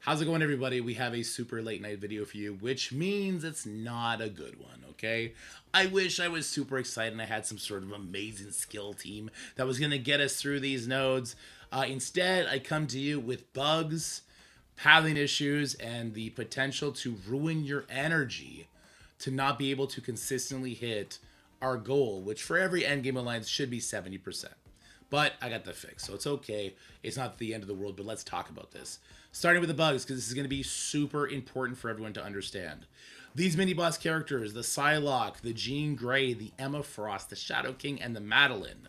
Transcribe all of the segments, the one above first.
How's it going, everybody? We have a super late night video for you, which means it's not a good one, okay? I wish I was super excited and I had some sort of amazing skill team that was going to get us through these nodes. Instead, I come to you with bugs, pathing issues, and the potential to ruin your energy to not be able to consistently hit our goal, which for every endgame alliance should be 70%. But I got the fix, so it's okay. It's not the end of the world, but let's talk about this. Starting with the bugs, because this is going to be super important for everyone to understand. These mini boss characters, the Psylocke, the Jean Grey, the Emma Frost, the Shadow King, and the Madeline,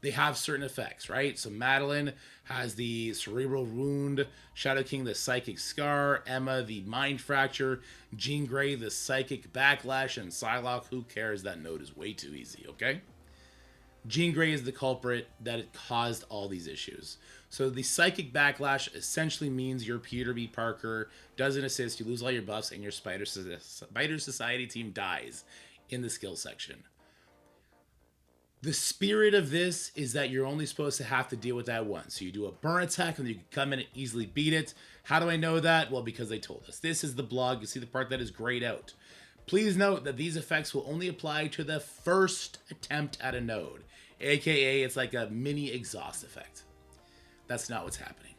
they have certain effects, right? So Madeline has the cerebral wound, Shadow King the psychic scar, Emma the mind fracture, Jean Grey the psychic backlash, and Psylocke, who cares? That node is way too easy, okay? Jean Grey is the culprit that caused all these issues. So the psychic backlash essentially means your Peter B. Parker doesn't assist, you lose all your buffs, and your Spider Society team dies in the skill section. The spirit of this is that you're only supposed to have to deal with that once. So you do a burn attack and you can come in and easily beat it. How do I know that? Well, because they told us. This is the blog. You see the part that is grayed out. Please note that these effects will only apply to the first attempt at a node, aka it's like a mini exhaust effect. That's not what's happening.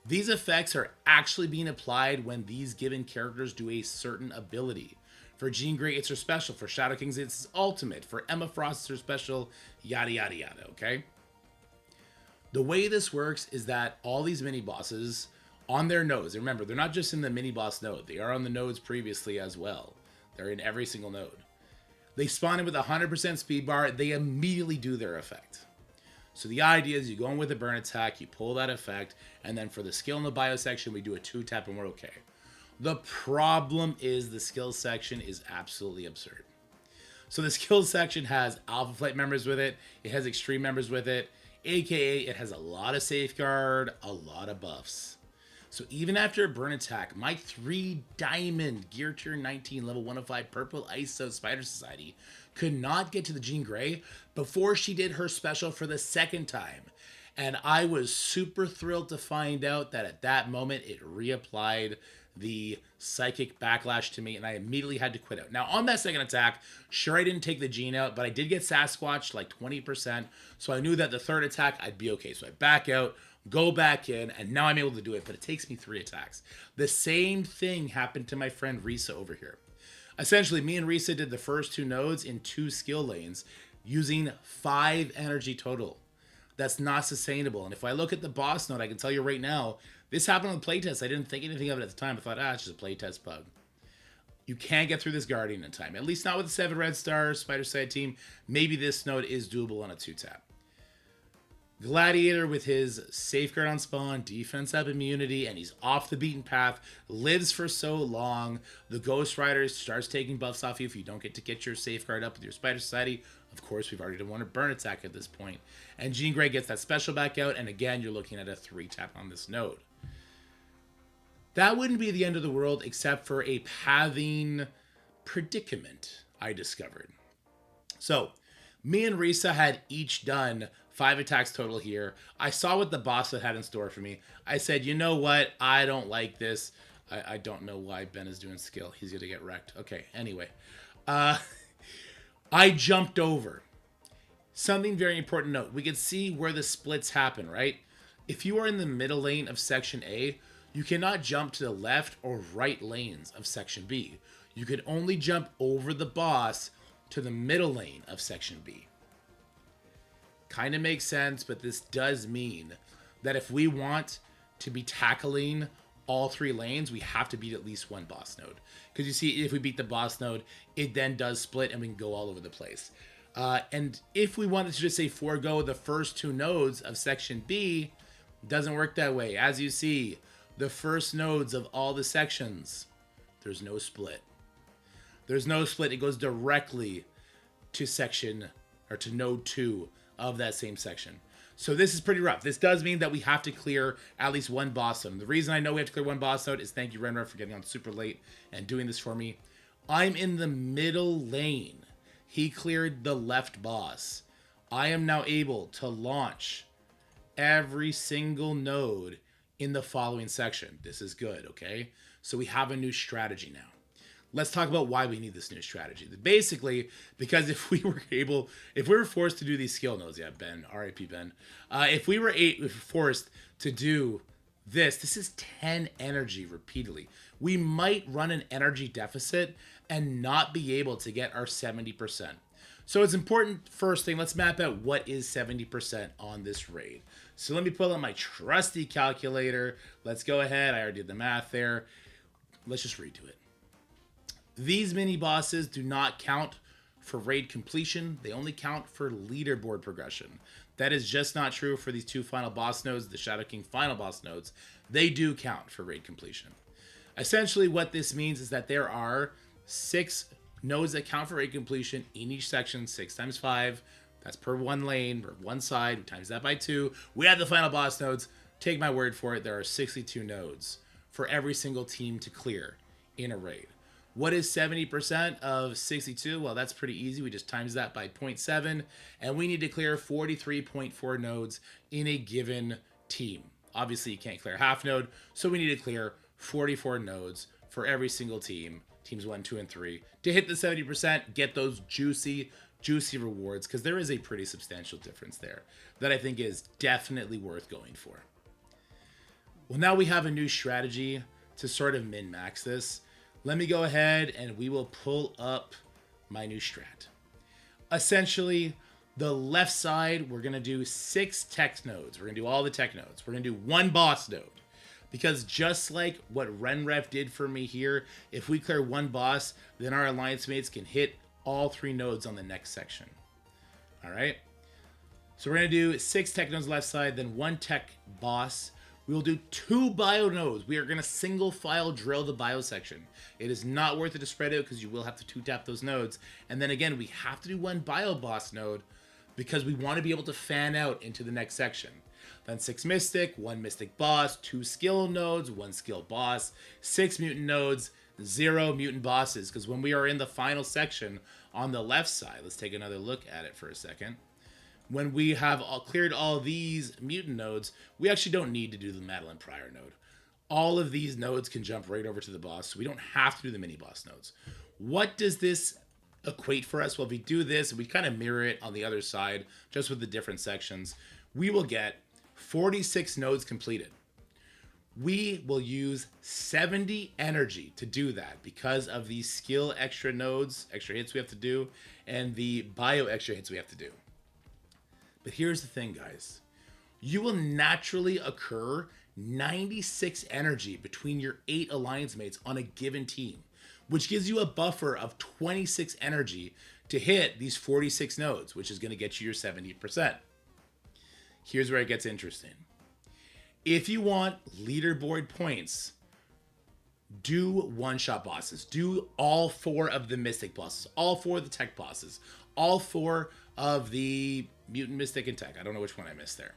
These effects are actually being applied when these given characters do a certain ability. For Jean Grey, it's her special. For Shadow Kings, it's ultimate. For Emma Frost, it's her special. Yada, yada, yada, okay? The way this works is that all these mini bosses on their nodes, remember, they're not just in the mini boss node. They are on the nodes previously as well. They're in every single node. They spawn in with a 100% speed bar. They immediately do their effect. So the idea is you go in with a burn attack, you pull that effect, and then for the skill in the bio section, we do a 2-tap and we're okay. The problem is the skill section is absolutely absurd. So the skill section has Alpha Flight members with it. It has Extreme members with it. AKA it has a lot of safeguard, a lot of buffs. So even after a burn attack, my 3 diamond gear tier 19 level 105 purple ISO Spider Society could not get to the Jean Grey before she did her special for the second time. And I was super thrilled to find out that at that moment it reapplied the psychic backlash to me and I immediately had to quit out. Now on that second attack, sure I didn't take the Jean out, but I did get Sasquatch like 20%, so I knew that the third attack I'd be okay. So I back out, go back in, and now I'm able to do it, but it takes me 3 attacks. The same thing happened to my friend Risa over here. Essentially, me and Risa did the first 2 nodes in 2 skill lanes using 5 energy total. That's not sustainable. And if I look at the boss node, I can tell you right now, this happened on the playtest. I didn't think anything of it at the time. I thought, it's just a playtest bug. You can't get through this Guardian in time. At least not with the 7 red stars, Spider Side team. Maybe this node is doable on a 2-tap. Gladiator with his safeguard on spawn, defense up immunity, and he's off the beaten path, lives for so long. The Ghost Rider starts taking buffs off you if you don't get your safeguard up with your Spider Society. Of course, we've already done one burn attack at this point. And Jean Grey gets that special back out, and again, you're looking at a 3-tap on this node. That wouldn't be the end of the world except for a pathing predicament I discovered. So, me and Risa had each done 5 attacks total here. I saw what the boss had in store for me. I said, you know what? I don't like this. I don't know why Ben is doing skill. He's going to get wrecked. Okay, anyway. I jumped over. Something very important to note. We can see where the splits happen, right? If you are in the middle lane of Section A, you cannot jump to the left or right lanes of Section B. You can only jump over the boss to the middle lane of Section B. Kind of makes sense, but this does mean that if we want to be tackling all 3 lanes, we have to beat at least 1 boss node. Because you see, if we beat the boss node, it then does split and we can go all over the place. And if we wanted to just say forego the first 2 nodes of Section B, it doesn't work that way. As you see, the first nodes of all the sections, there's no split. There's no split. It goes directly to section, or to node 2 of that same section. So this is pretty rough. This does mean that we have to clear at least 1 boss node. The reason I know we have to clear 1 boss node is thank you, Renra, for getting on super late and doing this for me. I'm in the middle lane. He cleared the left boss. I am now able to launch every single node in the following section. This is good, okay? So we have a new strategy now. Let's talk about why we need this new strategy. Basically, because if we were forced to do these skill nodes, yeah, Ben, R.I.P. Ben, if we were forced to do this is 10 energy repeatedly. We might run an energy deficit and not be able to get our 70%. So it's important, first thing, let's map out what is 70% on this raid. So let me pull out my trusty calculator. Let's go ahead. I already did the math there. Let's just redo it. These mini bosses do not count for raid completion. They only count for leaderboard progression. That is just not true for these two final boss nodes, the Shadow King final boss nodes. They do count for raid completion. Essentially what this means is that there are 6 nodes that count for raid completion in each section, 6 times 5. That's per one lane or one side. We times that by 2. We have the final boss nodes. Take my word for it. There are 62 nodes for every single team to clear in a raid. What is 70% of 62? Well, that's pretty easy. We just times that by 0.7, and we need to clear 43.4 nodes in a given team. Obviously, you can't clear half node, so we need to clear 44 nodes for every single team, teams 1, 2, and 3, to hit the 70%, get those juicy rewards, because there is a pretty substantial difference there that I think is definitely worth going for. Well, now we have a new strategy to sort of min-max this. Let me go ahead and we will pull up my new strat. Essentially, the left side, we're going to do 6 tech nodes. We're going to do all the tech nodes. We're going to do 1 boss node. Because just like what Renref did for me here, if we clear 1 boss, then our alliance mates can hit all 3 nodes on the next section. All right? So we're going to do 6 tech nodes left side, then 1 tech boss. We will do 2 bio nodes. We are going to single file drill the bio section. It is not worth it to spread out because you will have to 2-tap those nodes. And then again, we have to do 1 bio boss node because we want to be able to fan out into the next section. Then 6 mystic, 1 mystic boss, 2 skill nodes, 1 skill boss, 6 mutant nodes, 0 mutant bosses. Because when we are in the final section on the left side, let's take another look at it for a second. When we have cleared all these mutant nodes, we actually don't need to do the Madeline Pryor node. All of these nodes can jump right over to the boss, so we don't have to do the mini boss nodes. What does this equate for us? Well, if we do this, and we kind of mirror it on the other side, just with the different sections, we will get 46 nodes completed. We will use 70 energy to do that because of the skill extra nodes, extra hits we have to do, and the bio extra hits we have to do. But here's the thing, guys. You will naturally occur 96 energy between your 8 alliance mates on a given team, which gives you a buffer of 26 energy to hit these 46 nodes, which is going to get you your 70%. Here's where it gets interesting. If you want leaderboard points, do one-shot bosses. Do all 4 of the mystic bosses, all 4 of the tech bosses, all 4 of the mutant, mystic, and tech. I don't know which one I missed there.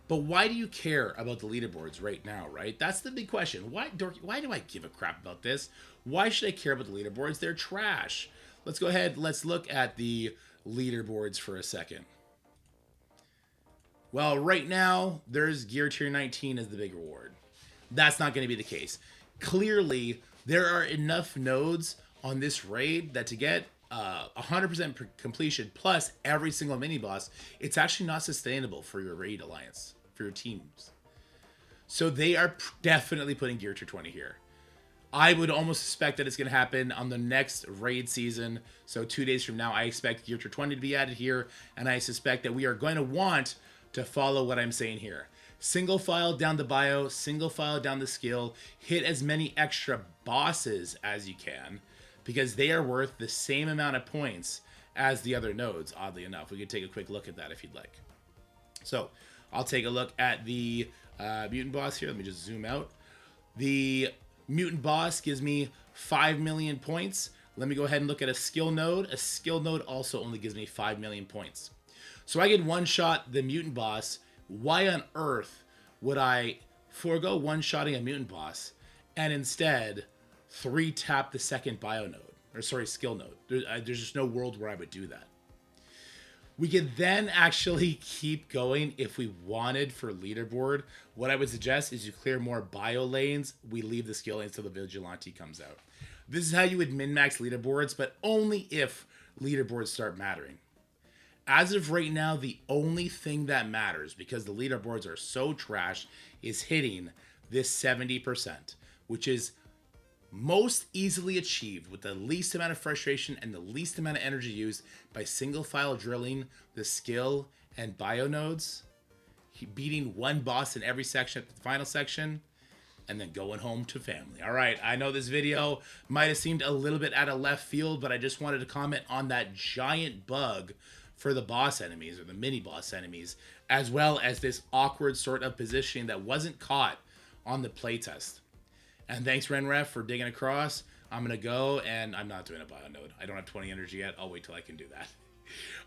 But why do you care about the leaderboards right now, right? That's the big question. Why do I give a crap about this? Why should I care about the leaderboards? They're trash. Let's go ahead. Let's look at the leaderboards for a second. Well, right now, there's Gear Tier 19 as the big reward. That's not going to be the case. Clearly, there are enough nodes on this raid that to get 100% completion plus every single mini boss, it's actually not sustainable for your raid alliance, for your teams. So they are definitely putting Gear Tier 20 here. I would almost suspect that it's going to happen on the next raid season. So 2 days from now, I expect Gear Tier 20 to be added here. And I suspect that we are going to want to follow what I'm saying here. Single file down the bio, single file down the skill, hit as many extra bosses as you can, because they are worth the same amount of points as the other nodes, oddly enough. We could take a quick look at that if you'd like. So I'll take a look at the mutant boss here. Let me just zoom out. The mutant boss gives me 5 million points. Let me go ahead and look at a skill node. A skill node also only gives me 5 million points. So I can one-shot the mutant boss. Why on earth would I forego one-shotting a mutant boss and instead 3-tap the second bio node? Or sorry, skill node. There's just no world where I would do that. We could then actually keep going if we wanted for leaderboard. What I would suggest is you clear more bio lanes. We leave the skill lanes till the vigilante comes out. This is how you would min-max leaderboards, but only if leaderboards start mattering. As of right now, the only thing that matters, because the leaderboards are so trash, is hitting this 70%, which is most easily achieved with the least amount of frustration and the least amount of energy used by single file drilling the skill and bio nodes, beating one boss in every section at the final section, and then going home to family. All right, I know this video might have seemed a little bit out of left field, but I just wanted to comment on that giant bug for the boss enemies or the mini boss enemies, as well as this awkward sort of positioning that wasn't caught on the playtest. And thanks, Renref, for digging across. I'm going to go, and I'm not doing a bio node. I don't have 20 energy yet. I'll wait till I can do that.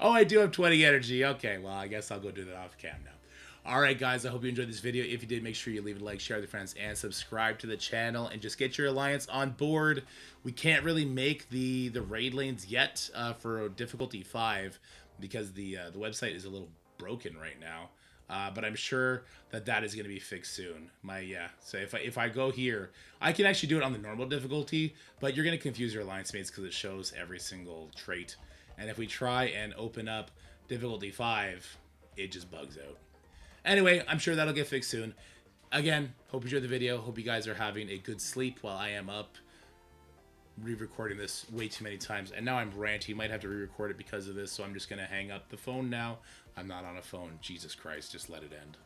Oh, I do have 20 energy. Okay, well, I guess I'll go do that off cam now. All right, guys, I hope you enjoyed this video. If you did, make sure you leave a like, share with your friends, and subscribe to the channel, and just get your alliance on board. We can't really make the raid lanes yet for difficulty 5 because the website is a little broken right now. But I'm sure that is going to be fixed soon. So if I go here, I can actually do it on the normal difficulty, but you're going to confuse your alliance mates because it shows every single trait. And if we try and open up difficulty 5, it just bugs out. Anyway, I'm sure that'll get fixed soon. Again, hope you enjoyed the video. Hope you guys are having a good sleep while I am up re-recording this way too many times. And now I'm ranty. Might have to re-record it because of this, so I'm just going to hang up the phone now. I'm not on a phone. Jesus Christ, just let it end.